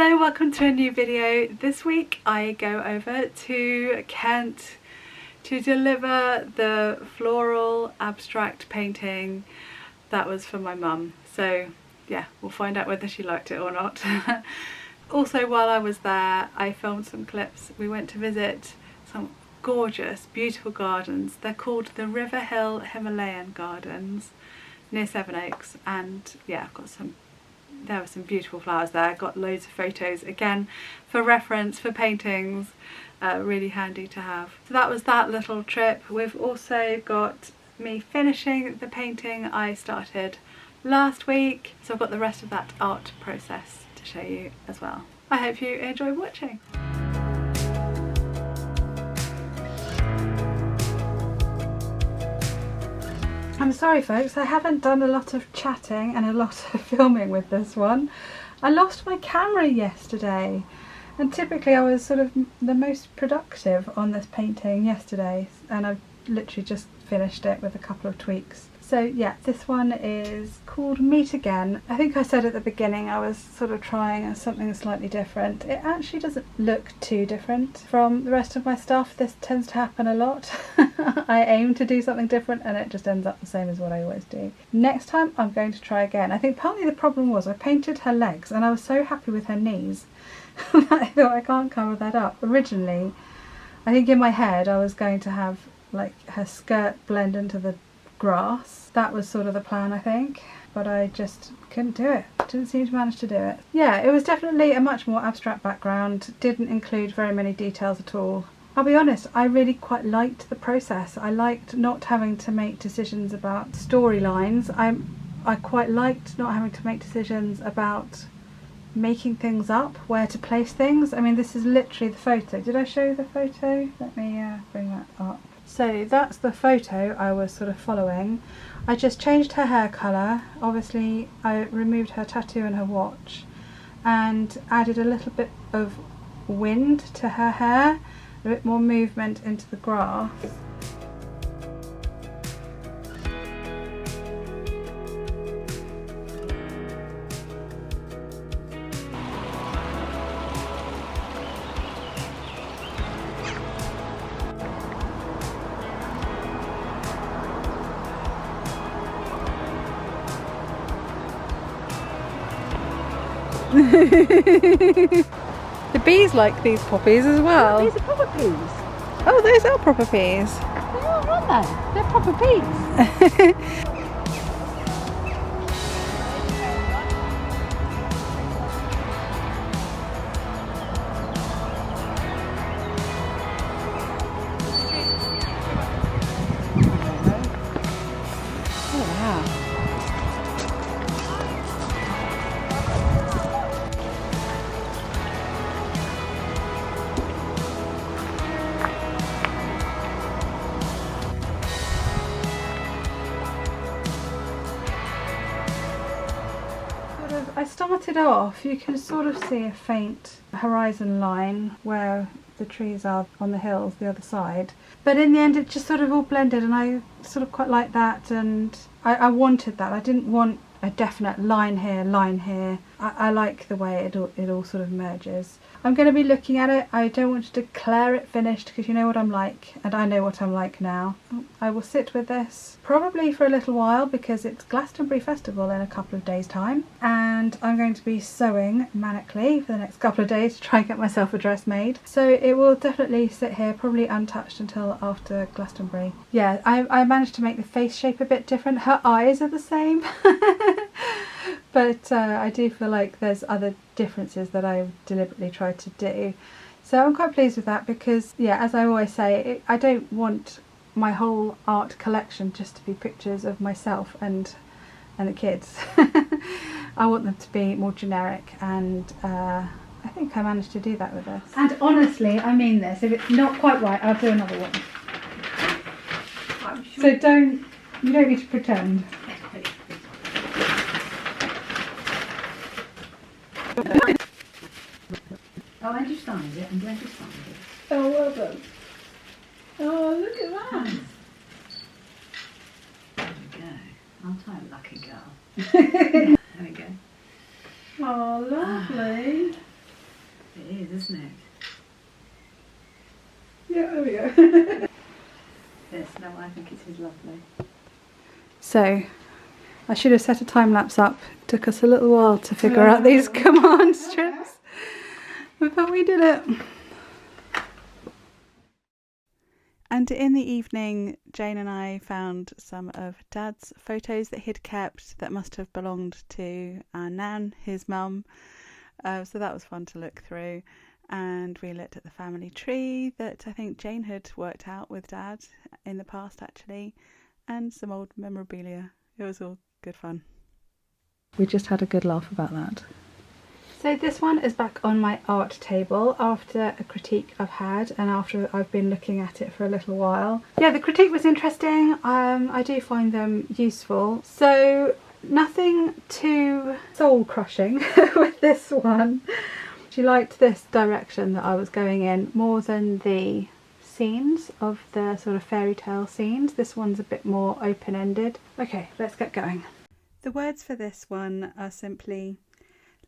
Hello, welcome to a new video. This week I go over to Kent to deliver the floral abstract painting that was for my mum. So yeah, we'll find out whether she liked it or not. Also, while I was there, I filmed some clips. We went to visit some gorgeous, beautiful gardens. They're called the River Hill Himalayan Gardens near Sevenoaks, and yeah, I've got there were some beautiful flowers there. I got loads of photos, again for reference, for paintings, really handy to have. So that was that little trip. We've also got me finishing the painting I started last week, so I've got the rest of that art process to show you as well. I hope you enjoy watching. I'm sorry folks, I haven't done a lot of chatting and a lot of filming with this one. I lost my camera yesterday, and typically I was sort of the most productive on this painting yesterday, and I've literally just finished it with a couple of tweaks. So yeah, this one is called Meet Again. I think I said at the beginning I was sort of trying something slightly different. It actually doesn't look too different from the rest of my stuff. This tends to happen a lot. I aim to do something different and it just ends up the same as what I always do. Next time I'm going to try again. I think partly the problem was I painted her legs and I was so happy with her knees that I thought I can't cover that up. Originally, I think in my head I was going to have like her skirt blend into the grass. That was sort of the plan, I think, but I just couldn't do it. Didn't seem to manage to do it. Yeah, it was definitely a much more abstract background, didn't include very many details at all. I'll be honest, I really quite liked the process. I liked not having to make decisions about storylines. I quite liked not having to make decisions about making things up, where to place things. I mean, this is literally the photo. Did I show you the photo? Let me bring that up. So that's the photo I was sort of following. I just changed her hair colour. Obviously I removed her tattoo and her watch and added a little bit of wind to her hair, a bit more movement into the grass. The bees like these poppies as well. Oh, these are proper peas. Oh, those are proper peas. They are, aren't they? They're proper peas. I started off, you can sort of see a faint horizon line where the trees are on the hills the other side, but in the end it just sort of all blended, and I sort of quite like that, and I wanted that. I didn't want a definite line here, line here. I like the way it all sort of merges. I'm going to be looking at it. I don't want to declare it finished because you know what I'm like, and I know what I'm like now. I will sit with this probably for a little while because it's Glastonbury Festival in a couple of days' time, and I'm going to be sewing manically for the next couple of days to try and get myself a dress made. So it will definitely sit here, probably untouched until after Glastonbury. Yeah, I managed to make the face shape a bit different. Her eyes are the same. But I do feel like there's other differences that I deliberately tried to do. So I'm quite pleased with that because, yeah, as I always say, I don't want my whole art collection just to be pictures of myself and the kids. I want them to be more generic, and I think I managed to do that with this. And honestly, I mean this, if it's not quite right, I'll do another one. So you don't need to pretend. Oh, and you signed it. I'm glad you signed it. Oh, well done. Oh, look at that. There we go. Aren't I a lucky girl? There we go. Oh, lovely. isn't it? Yeah, there we go. Yes, no, I think it is lovely. So, I should have set a time lapse up. It took us a little while to figure out these command strips, but we did it. And in the evening, Jane and I found some of Dad's photos that he'd kept that must have belonged to our nan, his mum. So that was fun to look through. And we looked at the family tree that I think Jane had worked out with Dad in the past, actually, and some old memorabilia. It was all good fun. We just had a good laugh about that. So this one is back on my art table after a critique I've had and after I've been looking at it for a little while. Yeah, the critique was interesting. I do find them useful. So nothing too soul crushing with this one. She liked this direction that I was going in more than the scenes of the sort of fairy tale scenes. This one's a bit more open-ended. Okay, let's get going. The words for this one are simply,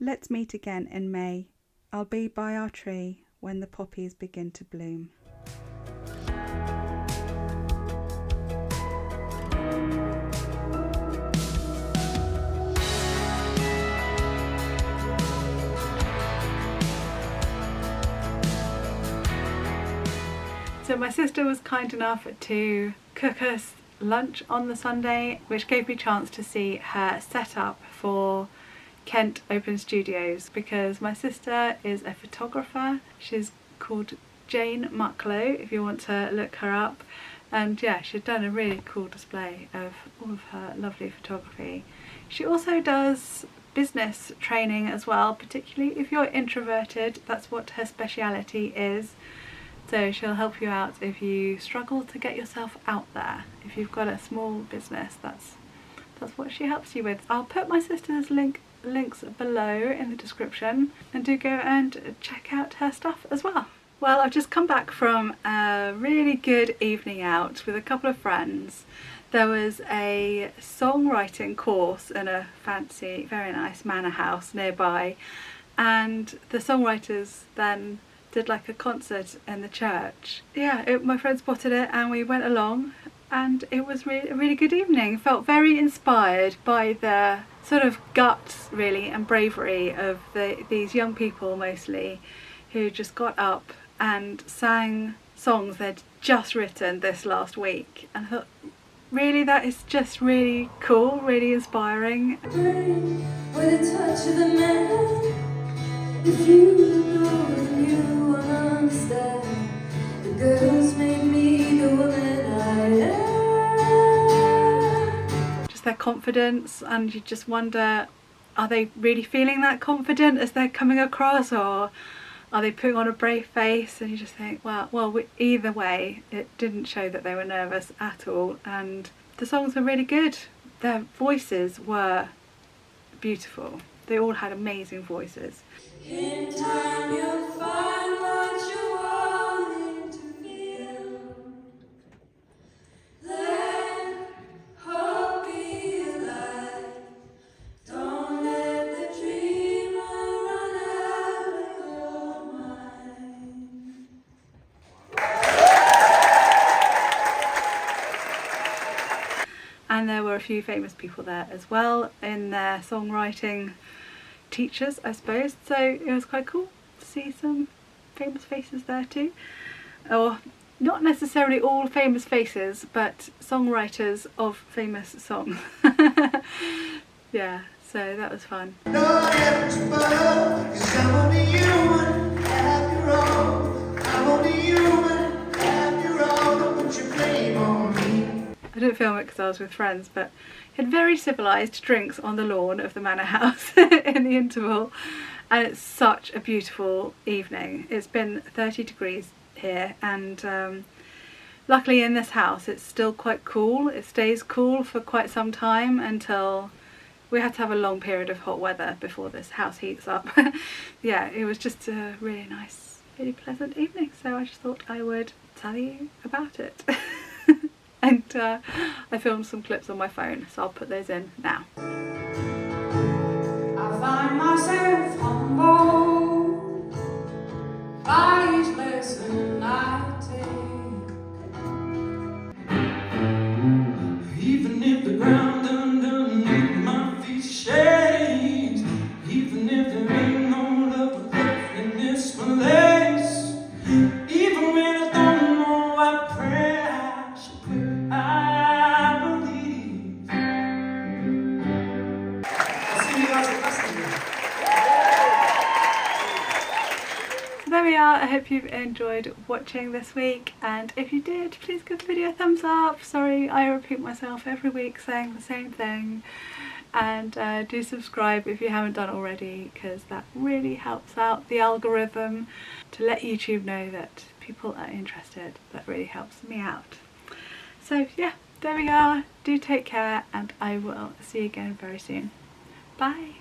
"Let's meet again in May. I'll be by our tree when the poppies begin to bloom." So my sister was kind enough to cook us lunch on the Sunday, which gave me a chance to see her setup for Kent Open Studios, because my sister is a photographer. She's called Jane Mucklow if you want to look her up, and yeah, she's done a really cool display of all of her lovely photography. She also does business training as well, particularly if you're introverted. That's what her speciality is. So she'll help you out if you struggle to get yourself out there. If you've got a small business, that's what she helps you with. I'll put my sister's links below in the description, and do go and check out her stuff as well. Well, I've just come back from a really good evening out with a couple of friends. There was a songwriting course in a fancy, very nice manor house nearby, and the songwriters then did like a concert in the church. Yeah, my friend spotted it and we went along, and it was a really good evening. Felt very inspired by the sort of guts really and bravery of these young people mostly, who just got up and sang songs they'd just written this last week, and I thought, really, that is just really cool, really inspiring. With a touch of the man, if you know then you understand, the girls made me the woman I am. Just their confidence, and you just wonder, are they really feeling that confident as they're coming across, or are they putting on a brave face? And you just think, well, either way, it didn't show that they were nervous at all, and the songs were really good. Their voices were beautiful. They all had amazing voices. In time you'll find what you're wanting to feel. Let hope be alive. Don't let the dreamer run out of your mind. And there were a few famous people there as well in their songwriting teachers, I suppose, so it was quite cool to see some famous faces there too, or not necessarily all famous faces, but songwriters of famous songs. Yeah, so that was fun. I didn't film it because I was with friends, but had very civilised drinks on the lawn of the manor house in the interval, and it's such a beautiful evening. It's been 30 degrees here, and luckily in this house it's still quite cool. It stays cool for quite some time until we had to have a long period of hot weather before this house heats up. Yeah, it was just a really nice, really pleasant evening, so I just thought I would tell you about it. And I filmed some clips on my phone, so I'll put those in now. I find myself humble there we are. I hope you've enjoyed watching this week, and if you did, please give the video a thumbs up. Sorry I repeat myself every week saying the same thing, and do subscribe if you haven't done already, because that really helps out the algorithm to let YouTube know that people are interested. That really helps me out. So yeah, there we are. Do take care, and I will see you again very soon. Bye.